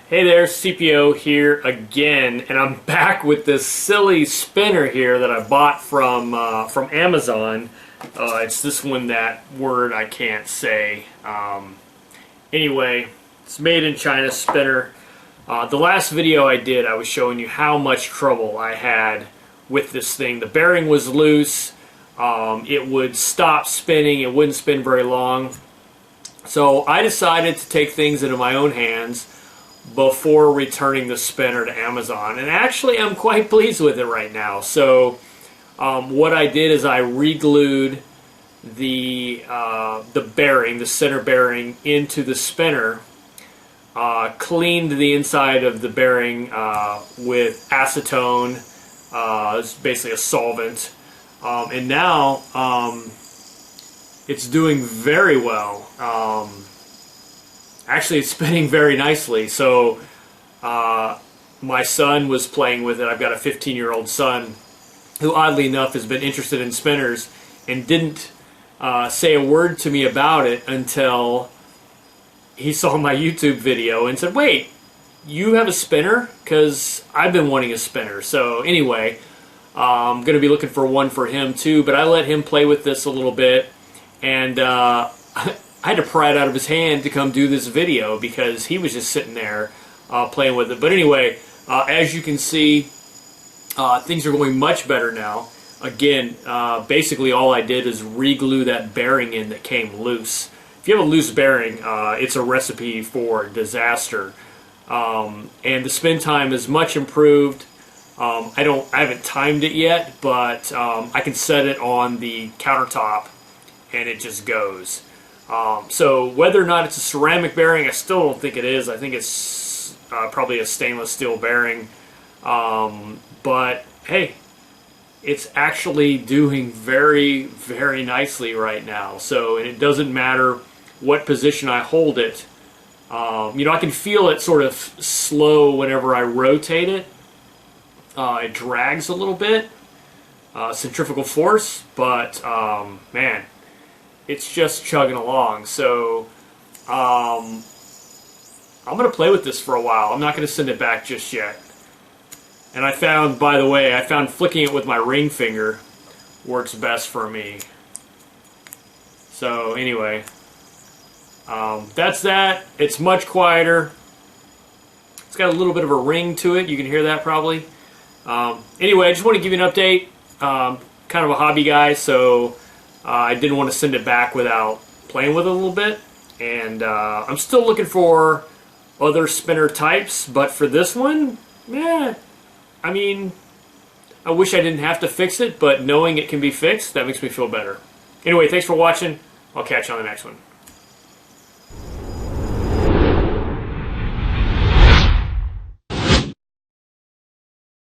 Hey there, CPO here again, and I'm back with this silly spinner here that I bought from Amazon. It's this one, that word I can't say. Anyway, it's made in China spinner. The last video I did, I was showing you how much trouble I had with this thing. The bearing was loose. It would stop spinning. It wouldn't spin very long. So I decided to take things into my own hands before returning the spinner to Amazon, and actually I'm quite pleased with it right now. So what I did is I re-glued the bearing, the center bearing, into the spinner, cleaned the inside of the bearing with acetone. It's basically a solvent, and now it's doing very well. Actually, it's spinning very nicely. So my son was playing with it. I've got a 15-year-old son who, oddly enough, has been interested in spinners and didn't say a word to me about it until he saw my YouTube video and said, "Wait, you have a spinner?" Because I've been wanting a spinner. So anyway, I'm going to be looking for one for him too, but I let him play with this a little bit, and I had to pry it out of his hand to come do this video because he was just sitting there playing with it. But anyway, as you can see, things are going much better now. Again, basically all I did is re-glue that bearing in that came loose. If you have a loose bearing, it's a recipe for disaster. And the spin time is much improved. I haven't timed it yet, but I can set it on the countertop and it just goes. So whether or not it's a ceramic bearing, I still don't think it is. I think it's probably a stainless steel bearing. But hey, it's actually doing very, very nicely right now. So, and it doesn't matter what position I hold it. You know, I can feel it sort of slow whenever I rotate it. It drags a little bit, centrifugal force, but man, it's just chugging along. So I'm going to play with this for a while. I'm not going to send it back just yet. And I found, by the way, I found flicking it with my ring finger works best for me. So anyway, that's that. It's much quieter. It's got a little bit of a ring to it. You can hear that probably. Anyway, I just want to give you an update. Kind of a hobby guy, so I didn't want to send it back without playing with it a little bit. And I'm still looking for other spinner types, but for this one, yeah, I mean, I wish I didn't have to fix it, but knowing it can be fixed, that makes me feel better. Anyway, thanks for watching. I'll catch you on the next one.